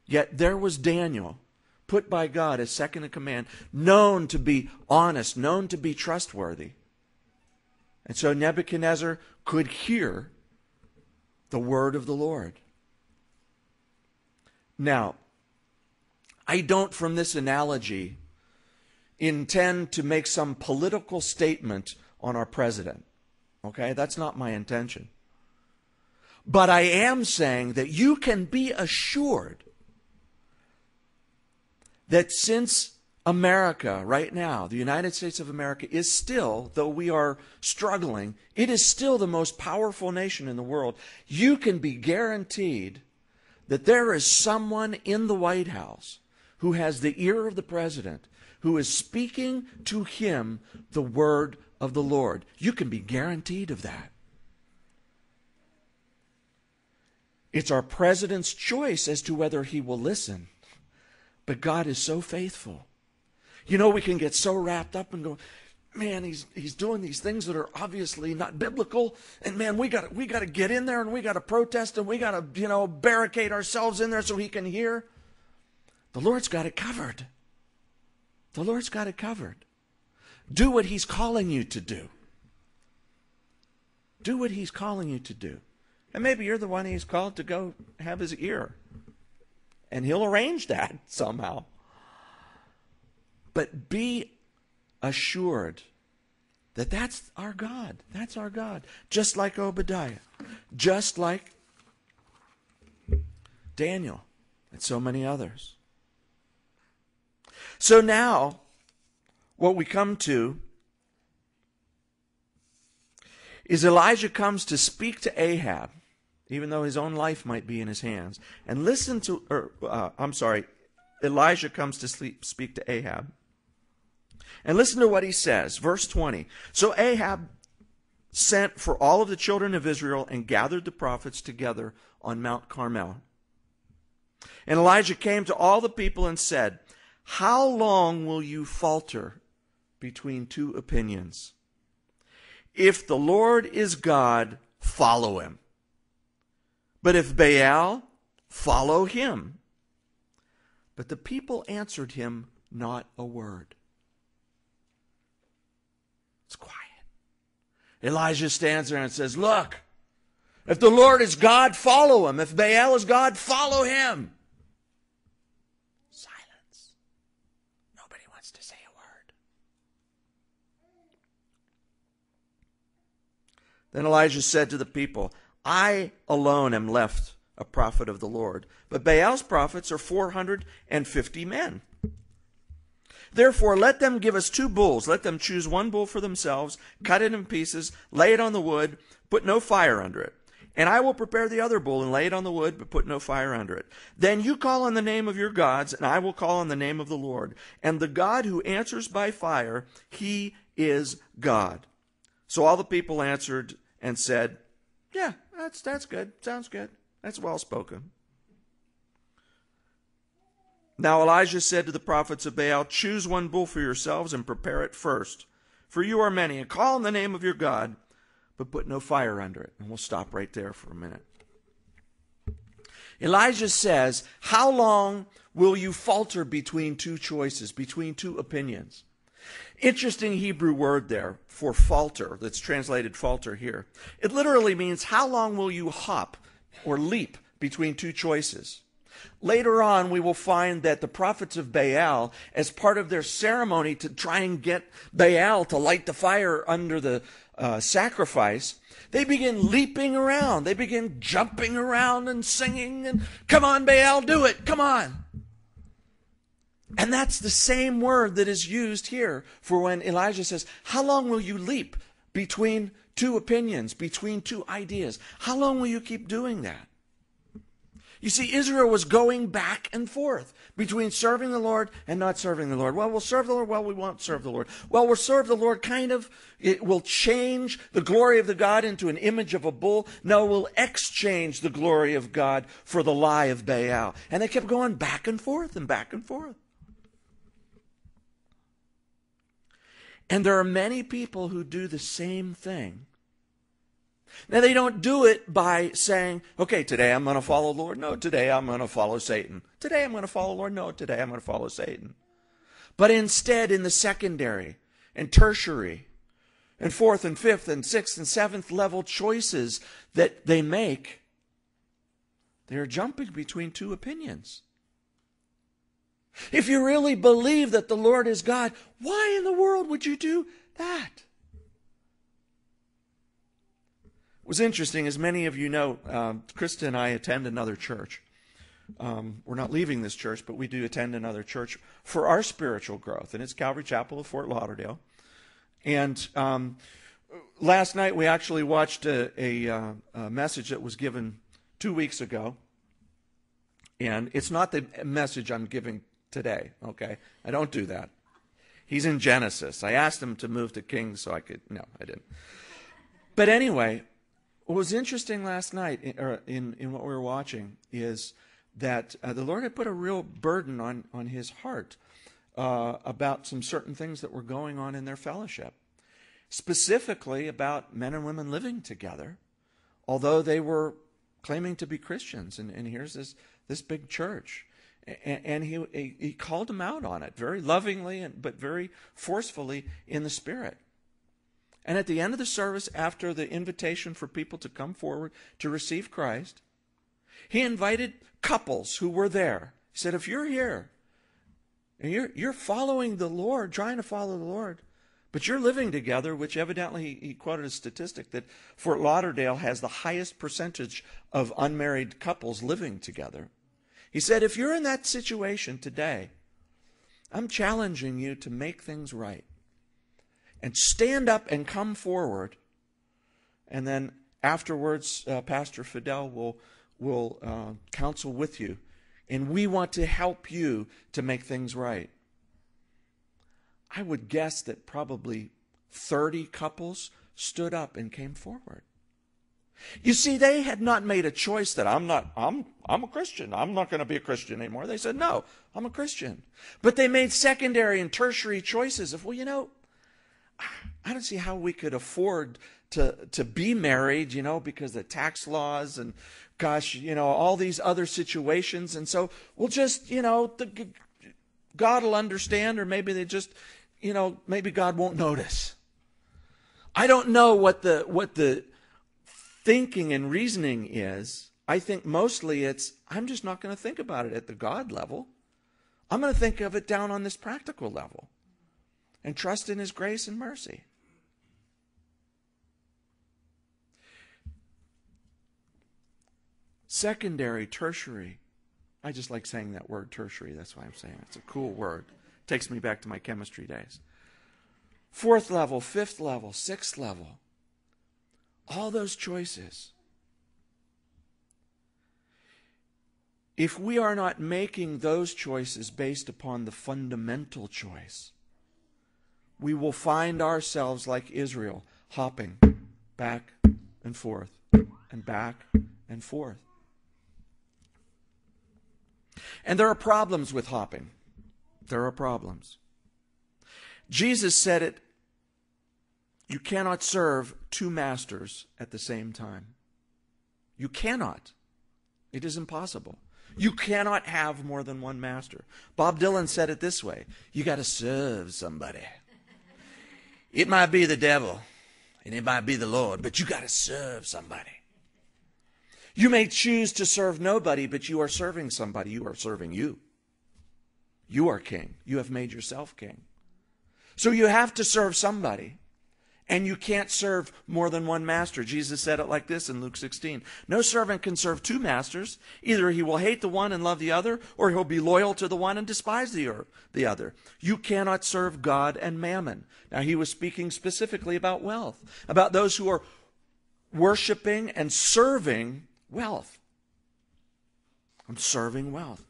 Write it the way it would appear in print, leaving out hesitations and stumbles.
Yet there was Daniel, put by God as second in command, known to be honest, known to be trustworthy. And so Nebuchadnezzar could hear the word of the Lord. Now, I don't, from this analogy, intend to make some political statement on our president. Okay? That's not my intention. But I am saying that you can be assured that since America, right now, the United States of America, is still, though we are struggling, it is still the most powerful nation in the world. You can be guaranteed that there is someone in the White House who has the ear of the president, who is speaking to him the word of the Lord. You can be guaranteed of that. It's our president's choice as to whether he will listen. But God is so faithful. You know, we can get so wrapped up and go, man, he's doing these things that are obviously not biblical, and man, we got to get in there and we got to protest and we got to, barricade ourselves in there so he can hear. The Lord's got it covered. The Lord's got it covered. Do what he's calling you to do. Do what he's calling you to do. And maybe you're the one he's called to go have his ear. And he'll arrange that somehow. But be assured that that's our God. That's our God. Just like Obadiah. Just like Daniel and so many others. So now, what we come to is Elijah comes to speak to Ahab, even though his own life might be in his hands. And Elijah comes to speak to Ahab. And listen to what he says, verse 20. So Ahab sent for all of the children of Israel and gathered the prophets together on Mount Carmel. And Elijah came to all the people and said, how long will you falter between two opinions? If the Lord is God, follow him. But if Baal, follow him. But the people answered him not a word. It's quiet. Elijah stands there and says, look, if the Lord is God, follow him. If Baal is God, follow him. Silence. Nobody wants to say a word. Then Elijah said to the people, I alone am left a prophet of the Lord, but Baal's prophets are 450 men. Therefore, let them give us 2 bulls. Let them choose 1 bull for themselves, cut it in pieces, lay it on the wood, put no fire under it. And I will prepare the other bull and lay it on the wood, but put no fire under it. Then you call on the name of your gods, and I will call on the name of the Lord. And the God who answers by fire, he is God. So all the people answered and said, yeah, that's good. Sounds good. That's well spoken. Now Elijah said to the prophets of Baal, choose 1 bull for yourselves and prepare it first. For you are many, and call on the name of your God, but put no fire under it. And we'll stop right there for a minute. Elijah says, how long will you falter between 2 choices, between 2 opinions? Interesting Hebrew word there for falter, that's translated falter here. It literally means how long will you hop or leap between 2 choices? Later on, we will find that the prophets of Baal, as part of their ceremony to try and get Baal to light the fire under the sacrifice, they begin leaping around. They begin jumping around and singing, and come on, Baal, do it, come on. And that's the same word that is used here for when Elijah says, how long will you leap between 2 opinions, between 2 ideas? How long will you keep doing that? You see, Israel was going back and forth between serving the Lord and not serving the Lord. Well, we'll serve the Lord. Well, we won't serve the Lord. Well, we'll serve the Lord kind of. It will change the glory of the God into an image of a bull. No, we'll exchange the glory of God for the lie of Baal. And they kept going back and forth and back and forth. And there are many people who do the same thing Now, they don't do it by saying, okay, today I'm going to follow the Lord. No, today I'm going to follow Satan. Today I'm going to follow the Lord. No, today I'm going to follow Satan. But instead, in the secondary and tertiary and fourth and fifth and sixth and seventh level choices that they make, they're jumping between two opinions. If you really believe that the Lord is God, why in the world would you do that? It was interesting, as many of you know, Krista and I attend another church. We're not leaving this church, but we do attend another church for our spiritual growth, and it's Calvary Chapel of Fort Lauderdale. And last night we actually watched a message that was given 2 weeks ago, and it's not the message I'm giving today, okay? I don't do that. He's in Genesis. I asked him to move to Kings so I could, no, I didn't. But anyway, what was interesting last night in what we were watching is that the Lord had put a real burden on his heart about some certain things that were going on in their fellowship, specifically about men and women living together, although they were claiming to be Christians. And here's this big church. And he called them out on it very lovingly, but very forcefully in the Spirit. And at the end of the service, after the invitation for people to come forward to receive Christ, he invited couples who were there. He said, if you're here and you're following the Lord, trying to follow the Lord, but you're living together, which evidently he quoted a statistic that Fort Lauderdale has the highest percentage of unmarried couples living together. He said, if you're in that situation today, I'm challenging you to make things right. And stand up and come forward. And then afterwards, Pastor Fidel will counsel with you. And we want to help you to make things right. I would guess that probably 30 couples stood up and came forward. You see, they had not made a choice that I'm a Christian. I'm not going to be a Christian anymore. They said, no, I'm a Christian. But they made secondary and tertiary choices of, well, you know, I don't see how we could afford to be married, you know, because of tax laws and, gosh, you know, all these other situations. And so we'll just, you know, God will understand, or maybe they just, you know, maybe God won't notice. I don't know what the thinking and reasoning is. I think mostly it's, I'm just not going to think about it at the God level. I'm going to think of it down on this practical level and trust in his grace and mercy. Secondary, tertiary. I just like saying that word, tertiary. That's why I'm saying it. It's a cool word. It takes me back to my chemistry days. Fourth level, fifth level, sixth level. All those choices. If we are not making those choices based upon the fundamental choice, we will find ourselves like Israel, hopping back and forth and back and forth. And there are problems with hopping. There are problems. Jesus said it, you cannot serve two masters at the same time. You cannot. It is impossible. You cannot have more than one master. Bob Dylan said it this way, you got to serve somebody. It might be the devil, and it might be the Lord, but you got to serve somebody. You may choose to serve nobody, but you are serving somebody. You are serving you. You are king. You have made yourself king. So you have to serve somebody, and you can't serve more than one master. Jesus said it like this in Luke 16. No servant can serve two masters. Either he will hate the one and love the other, or he'll be loyal to the one and despise the other. You cannot serve God and mammon. Now, he was speaking specifically about wealth, about those who are worshiping and serving wealth. I'm serving wealth.